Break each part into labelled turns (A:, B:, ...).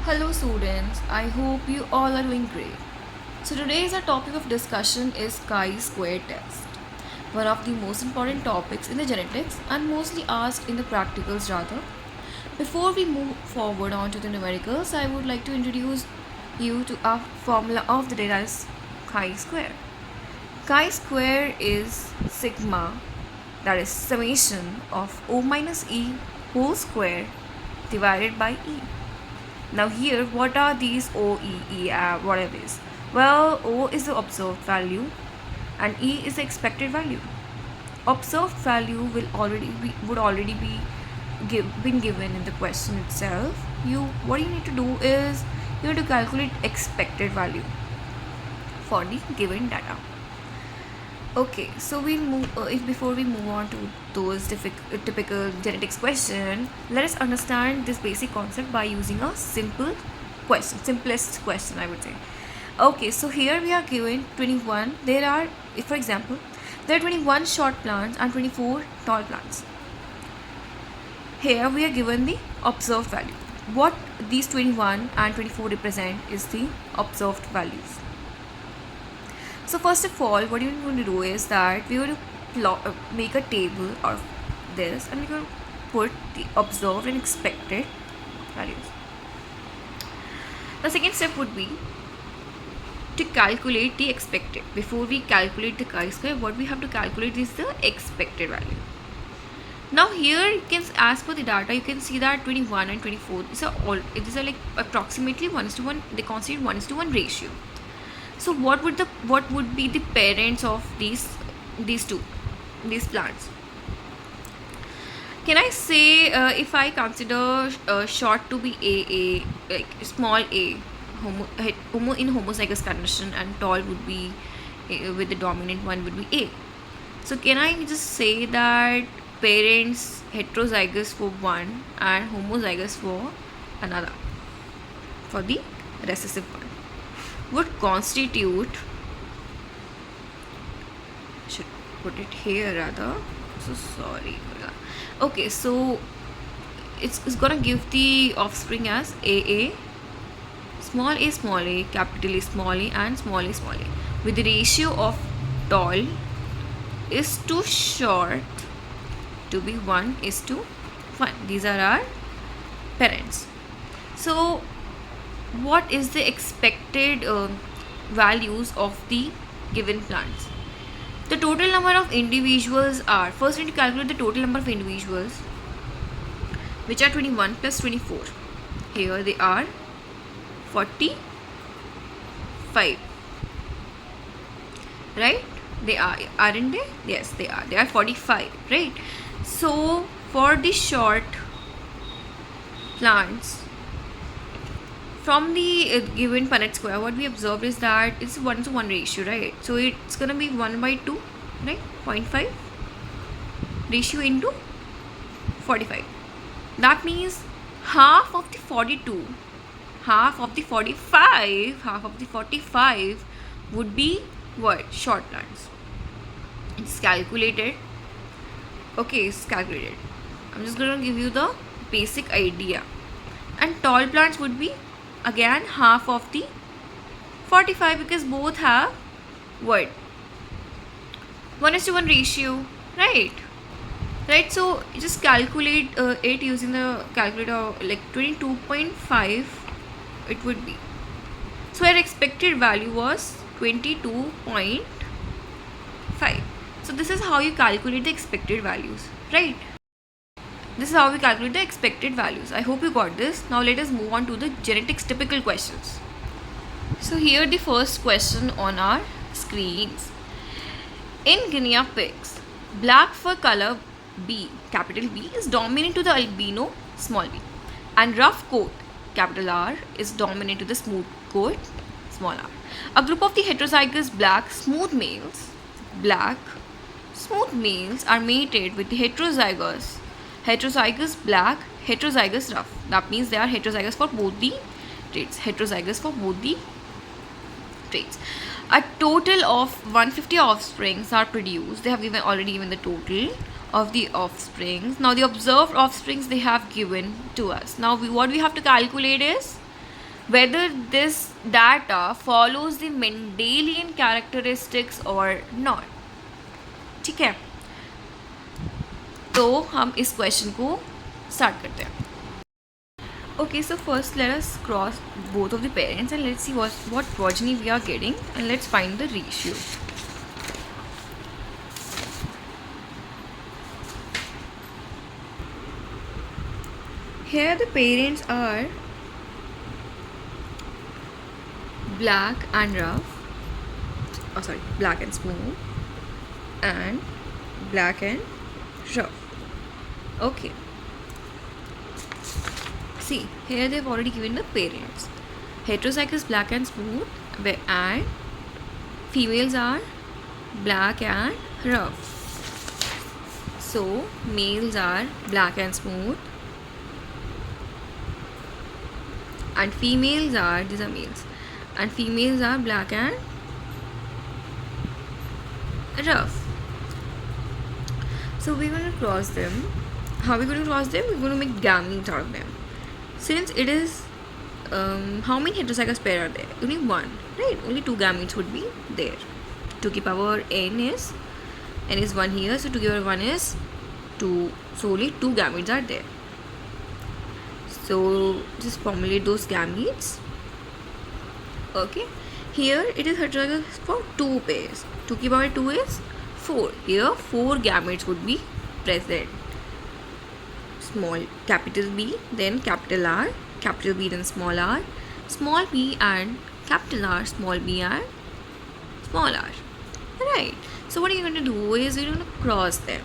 A: Hello students, I hope you all are doing great. So today's our topic of discussion is chi-square test. One of the most important topics in the genetics and mostly asked in the practicals rather. Before we move forward on to the numericals, I would like to introduce you to a formula of the data is chi-square. Chi-square is sigma, that is summation of O minus E whole square divided by E. Now here, what are these O, E, what are these? Well, O is the observed value and E is the expected value. Observed value would already be been given in the question itself. What you need to do is you need to calculate expected value for the given data. Okay, so we'll move. If before we move on to those typical genetics question, let us understand this basic concept by using a simplest question, I would say. Okay, so here we are given 21. There are, if for example, there are 21 short plants and 24 tall plants. Here we are given the observed value. What these 21 and 24 represent is the observed values. So first of all, what you're going to do is that we're going to make a table of this and we're going to put the observed and expected values. The second step would be to calculate the expected. Before we calculate the chi-square, what we have to calculate is the expected value. Now here you can, as per the data, you can see that 21 and 24 these are like approximately 1:1. They constitute 1:1 ratio. So what would be the parents of these plants? Can I say if I consider short to be AA, like small a, in homozygous condition, and tall would be with the dominant one would be A. So can I just say that parents heterozygous for one and homozygous for another, for the recessive one, would constitute, should put it here rather, so sorry. Okay, so it's gonna give the offspring as AA, small a, capital A small a, and small a with the ratio of tall is too short to be 1:1. These are our parents. So what is the expected values of the given plants? The total number of individuals are, first we need to calculate the total number of individuals, which are 21 plus 24. Here they are 45, right? They aren't they? Yes, they are 45, right? So for the short plants, from the given Punnett square, what we observed is that it's 1:1 ratio, right? So it's gonna be 1/2, right? 0.5 ratio into 45. That means half of the 42, half of the 45, half of the 45 would be what? Short plants. It's calculated. Okay, it's calculated. I'm just gonna give you the basic idea. And tall plants would be again half of the 45, because both have what? 1:1 ratio, right? So just calculate it using the calculator, like 22.5 it would be. So our expected value was 22.5. So this is how you calculate the expected values, right? This is how we calculate the expected values. I hope you got this. Now let us move on to the genetics typical questions. So here the first question on our screens. In Guinea pigs, black fur color B, capital B, is dominant to the albino, small b, and rough coat, capital R, is dominant to the smooth coat, small r. A group of the heterozygous black smooth males are mated with the heterozygous black, heterozygous rough. That means they are heterozygous for both the traits. A total of 150 offsprings are produced. They have already given the total of the offsprings. Now the observed offsprings they have given to us. Now what we have to calculate is whether this data follows the Mendelian characteristics or not. ठीक है, तो हम इस question को start करते हैं. Okay, so first let us cross both of the parents and let's see what progeny we are getting, and let's find the ratio. Here the parents are black and rough, black and smooth, and black and rough. Okay. See, here they've already given the parents. Heterozygous black and smooth, and females are black and rough. So, males are black and smooth, and females are, these are males, and females are black and rough. So, we're going to cross them. How are we going to cross them? We're going to make gametes out of them. Since it is, how many heterozygous pair are there? Only one, right? Only two gametes would be there. 2 to the power n is 1 here, so 2 to the power 1 is 2. So only two gametes are there. So just formulate those gametes. Okay. Here it is heterozygous for 2 pairs. 2 to the power 2 is 4. Here 4 gametes would be present. Small capital B, then capital R, capital B, then small p, and capital R, small b, and small r. Right. So what you're going to do is you're going to cross them.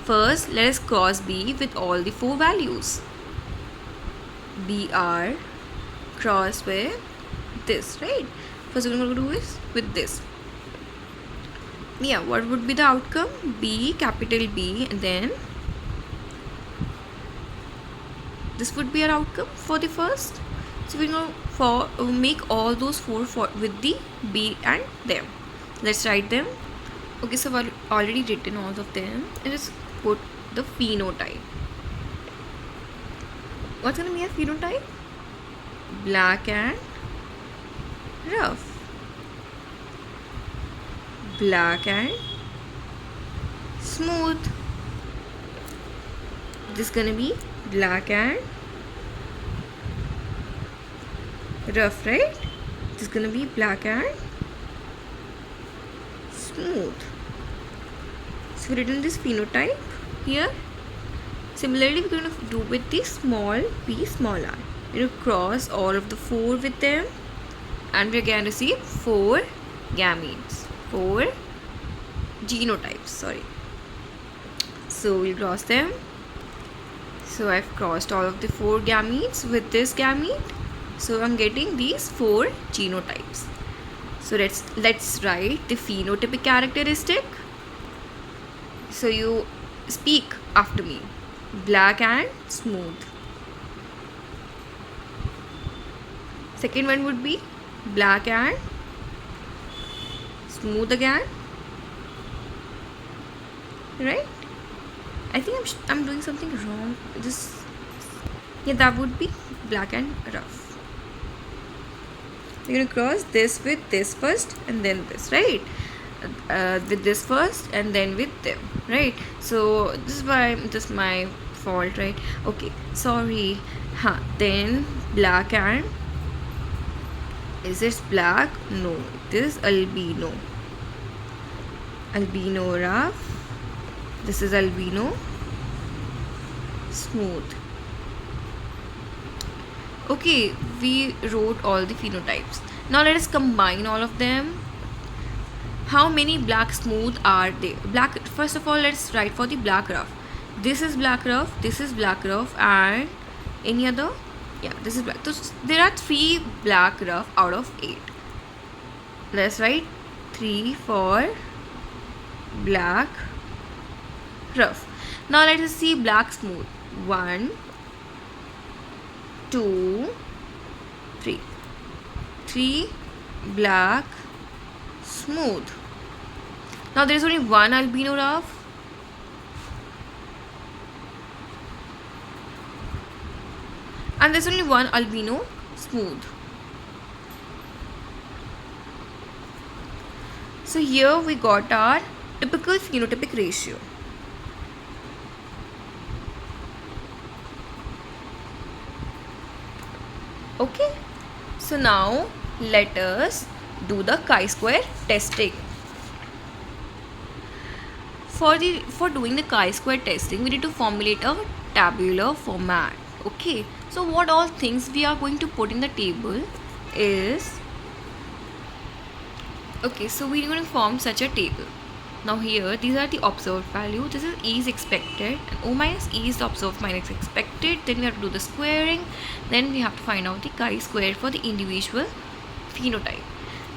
A: First, let us cross B with all the 4 values. BR cross with this, right? First, we're going to do is with this. Yeah, what would be the outcome? B, capital B, and then this would be our outcome for the first. So we're going to make all those 4 with the B and them. Let's write them. Okay, so I've already written all of them, and just put the phenotype. What's going to be a phenotype? Black and rough, black and smooth. This is going to be black and rough, right? This is going to be black and smooth. So we've written this phenotype here. Similarly, we're going to do with the small p, small r. We're going to cross all of the 4 with them, and we're going to receive 4 gametes, 4 genotypes, sorry. So we'll cross them. So I've crossed all of the 4 gametes with this gamete. So I'm getting these 4 genotypes. So let's write the phenotypic characteristic. So you speak after me. Black and smooth. Second one would be black and smooth again. Right? I think I'm doing something wrong. That would be black and rough. You're going to cross this with this first and then this, right? With this first and then with them, right? So this is my fault, right? Okay, sorry. Then black and, is this black? No, this is albino. Albino rough. This is albino smooth. Okay, we wrote all the phenotypes. Now let us combine all of them. How many black smooth are there? First of all, let's write for the black rough. This is black rough, this is black rough, and any other? Yeah, this is black. So there are 3 black rough out of 8. Let's write 3 for black rough. Now let us see black smooth. 1, 2, 3. 3 black smooth. Now there is only 1 albino rough. And there's only 1 albino smooth. So here we got our typical phenotypic ratio. Okay, so now let us do the chi-square testing. For doing the chi-square testing, we need to formulate a tabular format. Okay, so what all things we are going to put in the table is, okay, so we're going to form such a table. Now here, these are the observed value. This is E is expected, and O minus E is the observed minus expected. Then we have to do the squaring. Then we have to find out the chi-square for the individual phenotype.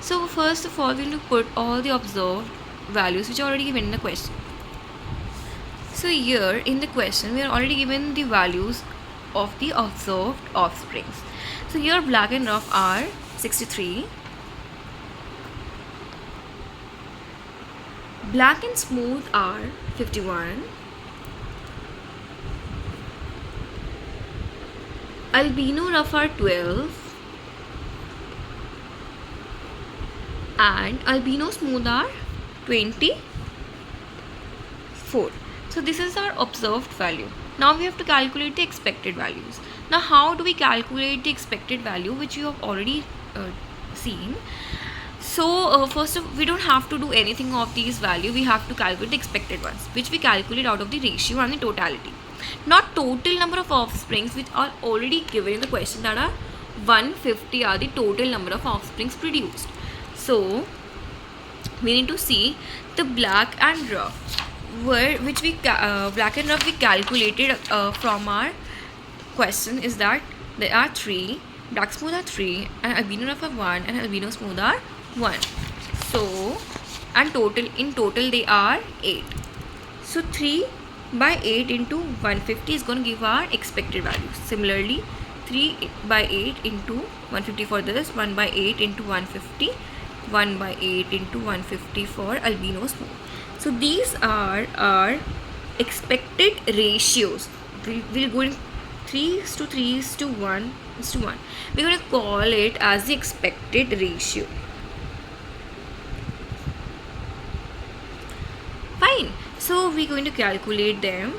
A: So first of all, we need to put all the observed values which are already given in the question. So here in the question, we are already given the values of the observed offsprings. So here black and rough are 63. Black and smooth are 51. Albino rough are 12. And albino smooth are 24. So this is our observed value. Now we have to calculate the expected values. Now how do we calculate the expected value, which you have already seen? So first we don't have to do anything of these value. We have to calculate the expected ones, which we calculate out of the ratio and the totality. Not total number of offsprings, which are already given in the question, that are 150 are the total number of offsprings produced. So we need to see the black and rough, which we black and rough we calculated from our question, is that there are 3, black smooth are 3, and albino rough are 1, and albino smooth are 1. So and in total they are 8. So 3 by 8 into 150 is going to give our expected values. Similarly, 3 by 8 into 150 for this, 1 by 8 into 150, 1 by 8 into 150 for albino smooth. So these are our expected ratios. We'll go in 3:3:1:1. We're going to call it as the expected ratio. Fine. So we're going to calculate them.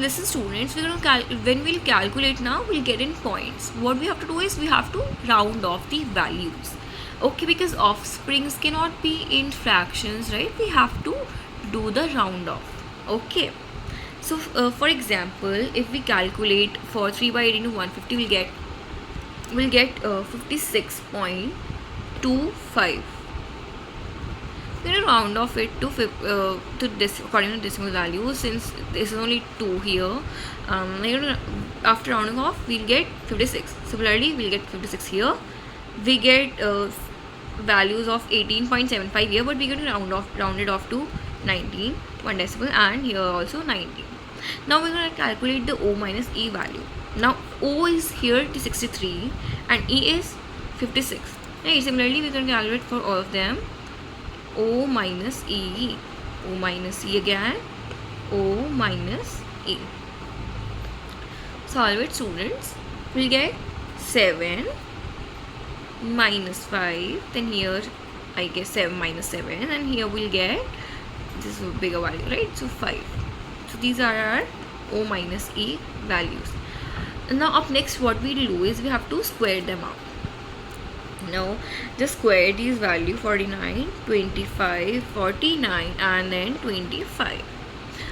A: Listen students, when we'll calculate now, we'll get in points. What we have to do is we have to round off the values. Okay, because offsprings cannot be in fractions, right? We have to do the round off. Okay. So for example, if we calculate for 3 by 8 into 150, we'll get 56.25. We're going to round off it to this according to decimal value, since this is only 2 here. After rounding off, we'll get 56. Similarly, we'll get 56 here. We get values of 18.75 here, but we're going to round it off to 19, 1 decimal, and here also 19. Now we're going to calculate the O minus E value. Now O is here to 63 and E is 56. Right? Similarly, we're going to calculate for all of them. O minus E, O minus E again, O minus E. Solve it, students. We'll get 7 minus 5, then here I guess 7 minus 7, and here we'll get, this is a bigger value, right? So 5. So these are our O minus E values. Now up next, what we'll do is we have to square them out. Now just square these value: 49, 25, 49, and then 25.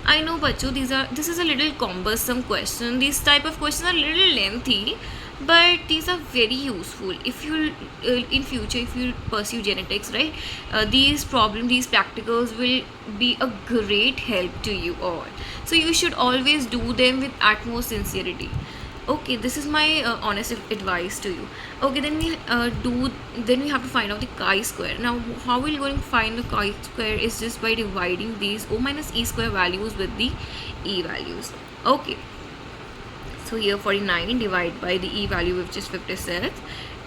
A: I know, bacho, this is a little cumbersome question. These type of questions are a little lengthy, but these are very useful if you in future, if you pursue genetics, right? These practicals will be a great help to you all. So you should always do them with utmost sincerity. Okay, this is my honest advice to you. Okay, then we have to find out the chi-square. Now how we're going to find the chi-square is just by dividing these O minus E square values with the E values. Okay, so here 49 divided by the E value, which is 56,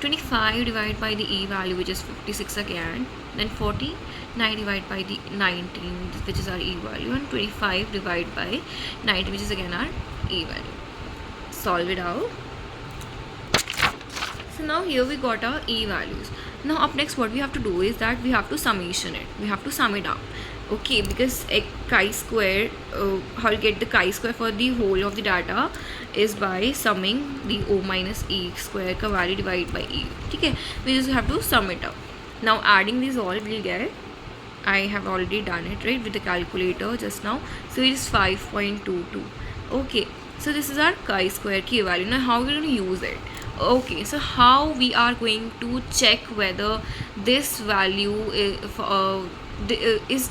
A: 25 divided by the E value, which is 56 again, then 49 divided by the 19, which is our E value, and 25 divided by 19, which is again our E value. Solve it out. So now here we got our a values. Now up next what we have to do is that we have to summation it. We have to sum it up. Okay, because a chi-square, how to get the chi-square for the whole of the data is by summing the o minus e square का value divided by e. Okay, we just have to sum it up. Now adding these all we'll get, I have already done it right with the calculator just now. So it is 5.22. Okay, so this is our chi-square key value. Now how we're going to use it? Okay, so how we are going to check whether this value is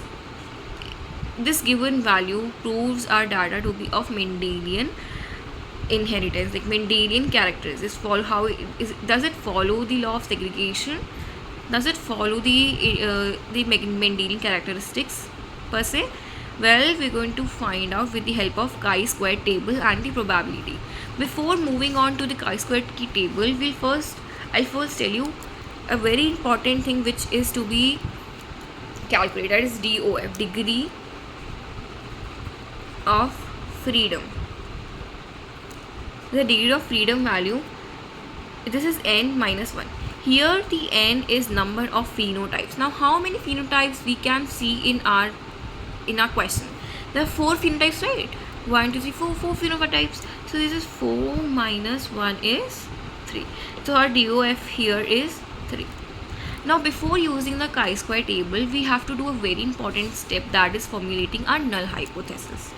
A: this given value proves our data to be of Mendelian inheritance, like Mendelian characteristics. Follow how does it follow the law of segregation? Does it follow the Mendelian characteristics per se? Well, we're going to find out with the help of chi-square table and the probability. Before moving on to the chi-square key table, I'll first tell you a very important thing which is to be calculated. That is DOF, degree of freedom. The degree of freedom value, this is n minus 1. Here the n is number of phenotypes. Now how many phenotypes we can see in our question? There are 4 phenotypes, right? 1 2 3 4 phenotypes. So this is 4 minus 1 is 3. So our DOF here is 3. Now before using the chi-square table, we have to do a very important step, that is formulating our null hypothesis.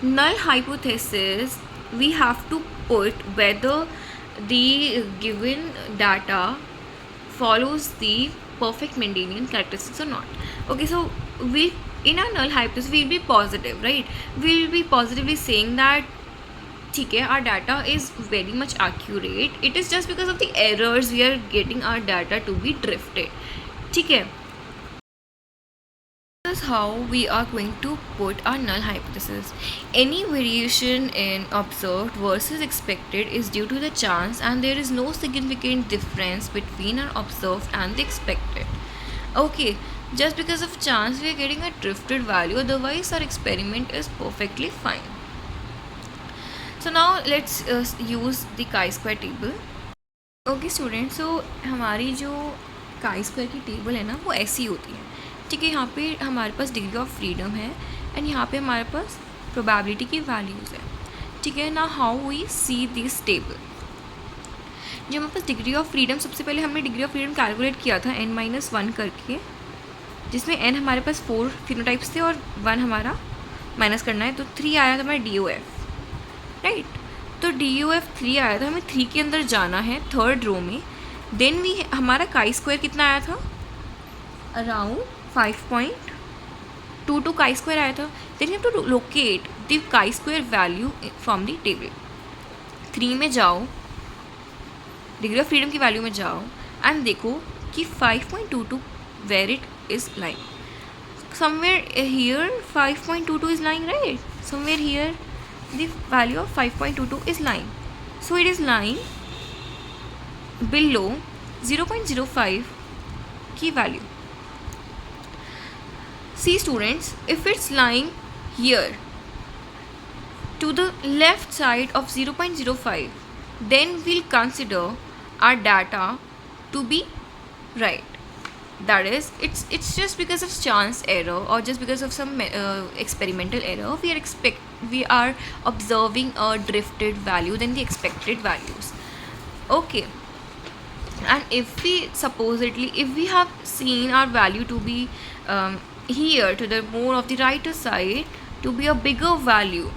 A: Null hypothesis, we have to put whether the given data follows the perfect Mendelian characteristics or not. Okay, so we in our null hypothesis we'll be positive, right? We'll be positively saying that okay, our data is very much accurate. It is just because of the errors we are getting our data to be drifted. Okay. This is how we are going to put our null hypothesis. Any variation in observed versus expected is due to the chance, and there is no significant difference between our observed and the expected. Okay, just because of chance we are getting a drifted value, otherwise our experiment is perfectly fine. So now let's use the chi-square table. Okay students, so हमारी जो chi-square की table है ना वो ऐसी होती है. ठीक है, यहाँ पे हमारे पास डिग्री ऑफ फ्रीडम है एंड यहाँ पे हमारे पास प्रोबेबिलिटी की वैल्यूज़ है. ठीक है ना, how we see this table. जो हमारे पास डिग्री ऑफ फ्रीडम, सबसे पहले हमने डिग्री ऑफ फ्रीडम कैलकुलेट किया था n-1 करके, जिसमें n हमारे पास 4 फिनोटाइप्स थे और 1 हमारा माइनस करना है, तो 3 आया था हमारा DOF, राइट. तो DOF 3 आया था, हमें 3 के अंदर जाना है थर्ड रो में. देन हमारा chi-square कितना आया था, अराउंड 5.22 chi-square आया था. Then you have to locate the chi-square value from the table. 3 में जाओ, डिग्री ऑफ फ्रीडम की वैल्यू में जाओ एंड देखो कि 5.22 where it is lying. Somewhere here 5.22 is lying, right. Somewhere here the value of 5.22 is lying. So it is lying below 0.05 की value. See students, if it's lying here to the left side of 0.05, then we'll consider our data to be right. That is, it's just because of chance error or just because of some experimental error we are observing a drifted value than the expected values. Okay, and if we have seen our value to be here to the more of the righter side to be a bigger value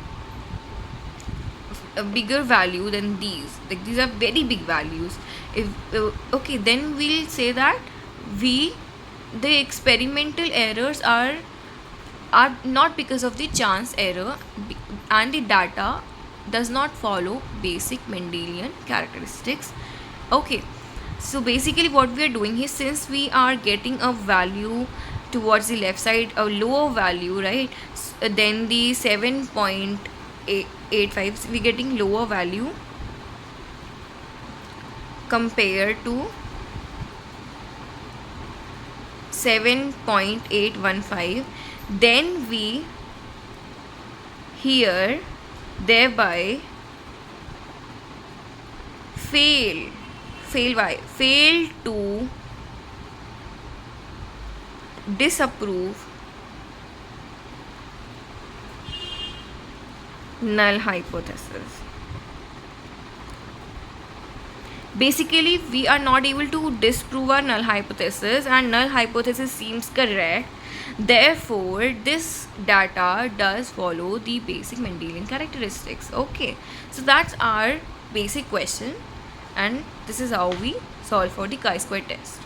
A: than these, like these are very big values. If okay, then we'll say that the experimental errors are not because of the chance error, and the data does not follow basic Mendelian characteristics. Okay, so basically what we are doing is, since we are getting a value towards the left side, a lower value, right, then the 7.85 we getting lower value compared to 7.815. Then we here thereby fail to disapprove null hypothesis. Basically, we are not able to disprove our null hypothesis, and null hypothesis seems correct. Therefore, this data does follow the basic Mendelian characteristics. Okay, so that's our basic question, and this is how we solve for the chi-square test.